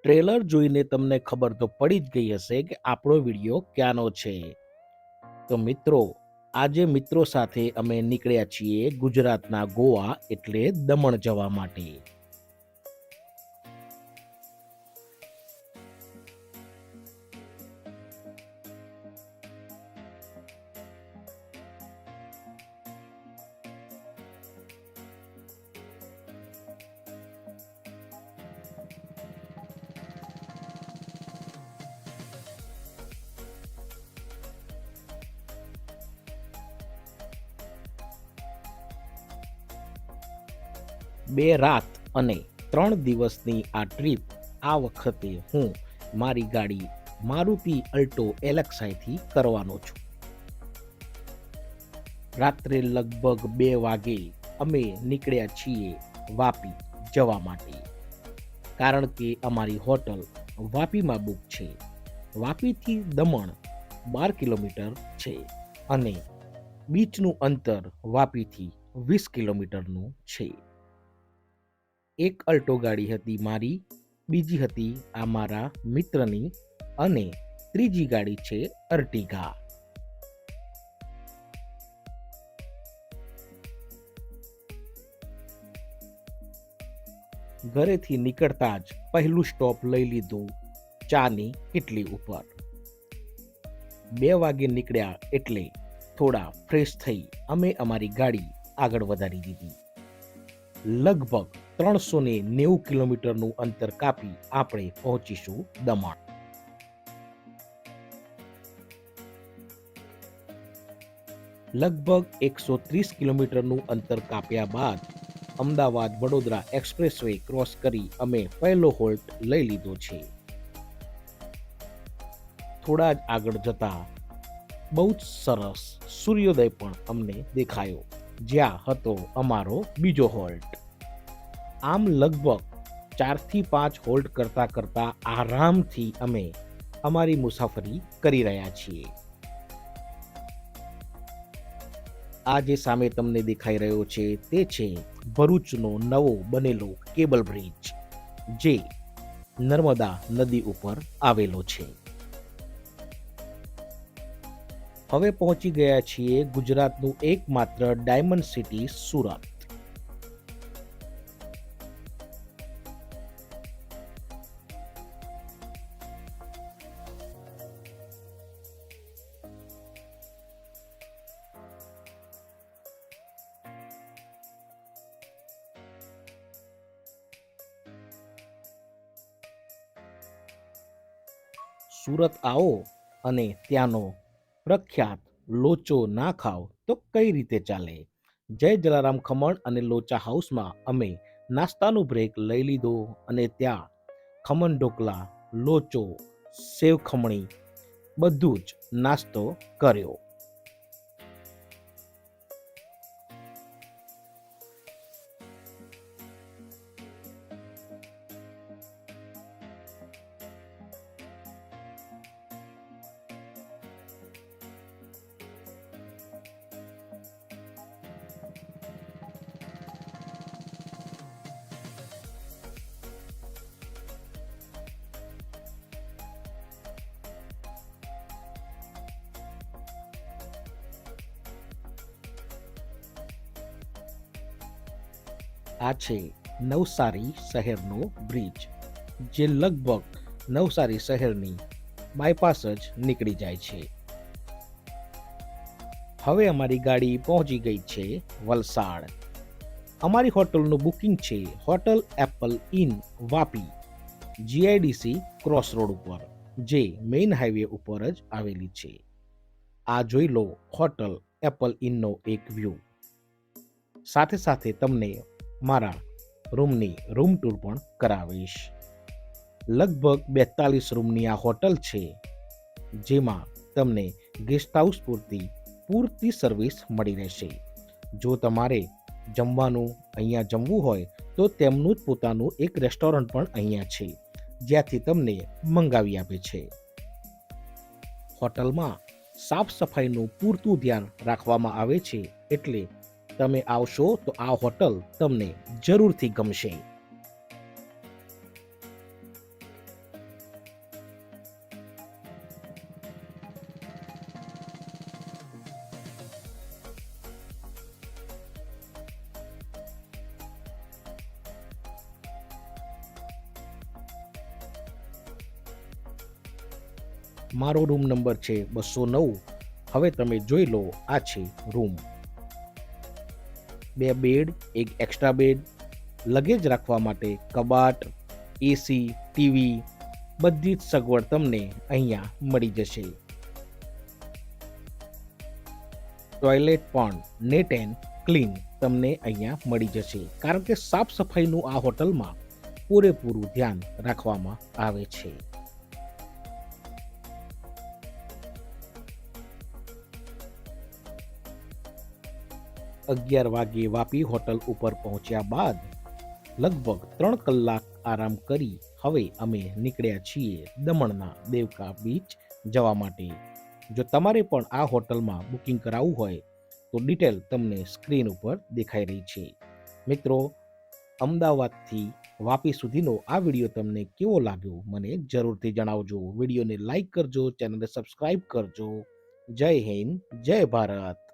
Trailer જોઈને તમને ખબર તો પડી જ ગઈ હશે કે આપણો વિડીયો ક્યાંનો છે. તો મિત્રો, આજે મિત્રો સાથે અમે નીકળ્યા છીએ ગુજરાતના ગોવા એટલે દમણ જવા માટે. બે રાત અને 3 દિવસની આ ટ્રીપ આ વખતે હું મારી ગાડી મારુતિ અલ્ટો LXi થી કરવાનો છું. રાત્રે લગભગ 2 વાગે અમે નીકળ્યા છીએ વાપી જવા માટે, કારણ કે અમારી હોટલ વાપીમાં બુક છે. વાપીથી દમણ 12 કિલોમીટર છે અને બીચનું અંતર વાપીથી 20 કિલોમીટરનું છે. એક અલ્ટો ગાડી હતી મારી, બીજી હતી આ મારા મિત્રની અને ત્રીજી ગાડી છે અર્ટિગા. ઘરેથી નીકળતા જ પહેલું સ્ટોપ લઈ લીધું ચાની કિટલી ઉપર. 2 વાગે નીકળ્યા એટલે થોડા ફ્રેશ થઈ અમે અમારી ગાડી આગળ વધારી દીધી. લગભગ 390 કિલોમીટરનું અંતર કાપી આપણે પહોંચીશું દમણ. લગભગ 130 કિલોમીટરનું અંતર કાપ્યા બાદ અમદાવાદ વડોદરા એક્સપ્રેસવે ક્રોસ કરી અમે પહેલો હોલ્ટ લઈ લીધો છે. થોડા જ આગળ જતા બહુ જ સરસ સૂર્યોદય પણ અમને દેખાયો, જ્યાં હતો અમારો બીજો હોલ્ટ. આમ લગભગ 4 થી 5 હોલ્ટ કરતા કરતા આરામથી અમે અમારી મુસાફરી કરી રહ્યા છીએ. આ જે સામે તમને દેખાઈ રહ્યો છે તે છે ભરૂચનો નવો બનેલો કેબલ બ્રિજ, જે નર્મદા નદી ઉપર આવેલો છે. હવે પહોંચી ગયા છીએ ગુજરાતનું એકમાત્ર ડાયમંડ સિટી સુરત. સુરત આવો અને ત્યાંનો પ્રખ્યાત લોચો ના ખાઓ તો કઈ રીતે ચાલે. જય જલારામ ખમણ અને લોચા હાઉસમાં અમે નાસ્તાનો બ્રેક લઈ લીધો અને ત્યાં ખમણ ઢોકલા, લોચો, સેવ ખમણી બધું જ નાસ્તો કર્યો. આ છે નવસારી શહેરનો બ્રિજ, જે લગભગ નવસારી શહેરની બાયપાસ જ નીકળી જાય છે. હવે અમારી ગાડી પહોંચી ગઈ છે વલસાડ. અમારી હોટલનું બુકિંગ છે hotel Apple in Vapi, GIDC cross road ઉપર, જે મેઇન હાઈવે ઉપર જ આવેલી છે. આ જોઈ લો હોટલ એપલ ઇનનો એક વ્યૂ. સાથે સાથે તમને મારા રૂમની રૂમ ટૂર પણ કરાવીશ. લગભગ 42 રૂમની આ હોટલ છે, જેમાં તમને ગેસ્ટ હાઉસ પૂરતી સર્વિસ મળી રહેશે. જો તમારે જમવાનું અહીંયા જમવું હોય તો તેમનું જ પોતાનું એક રેસ્ટોરન્ટ પણ અહીંયા છે, જ્યાંથી તમને મંગાવી આપે છે. હોટલમાં સાફ સફાઈનું પૂરતું ધ્યાન રાખવામાં આવે છે, એટલે તમે આવશો તો આ હોટલ તમને જરૂરથી ગમશે. મારો રૂમ નંબર છે 209. હવે તમે જોઈ લો, આ છે રૂમ. 2 બેડ, એક એક્સ્ટ્રા બેડ, લગેજ રાખવા માટે કબાટ, એસી, ટીવી, બધી જ સગવડ તમને અહીંયા મળી જશે. ટોયલેટ પણ નેટ એન્ડ ક્લીન તમને અહીંયા મળી જશે, કારણ કે સાફ સફાઈનું આ હોટલમાં પૂરેપૂરું ધ્યાન રાખવામાં આવે છે. 11 વાગ્યે વાપી હોટલ ઉપર પહોંચ્યા બાદ લગભગ 3 કલાક આરામ કરી હવે અમે નીકળ્યા છીએ દમણના દેવકા બીચ જવા માટે. જો તમારે પણ આ હોટલમાં બુકિંગ કરાવવું હોય તો ડિટેલ તમને સ્ક્રીન ઉપર દેખાઈ રહી છે. મિત્રો, અમદાવાદથી વાપી સુધીનો આ વિડીયો તમને કેવો લાગ્યો મને જરૂરથી જણાવજો. વિડીયોને લાઈક કરજો, ચેનલને સબસ્ક્રાઈબ કરજો. જય હિન્દ, જય ભારત.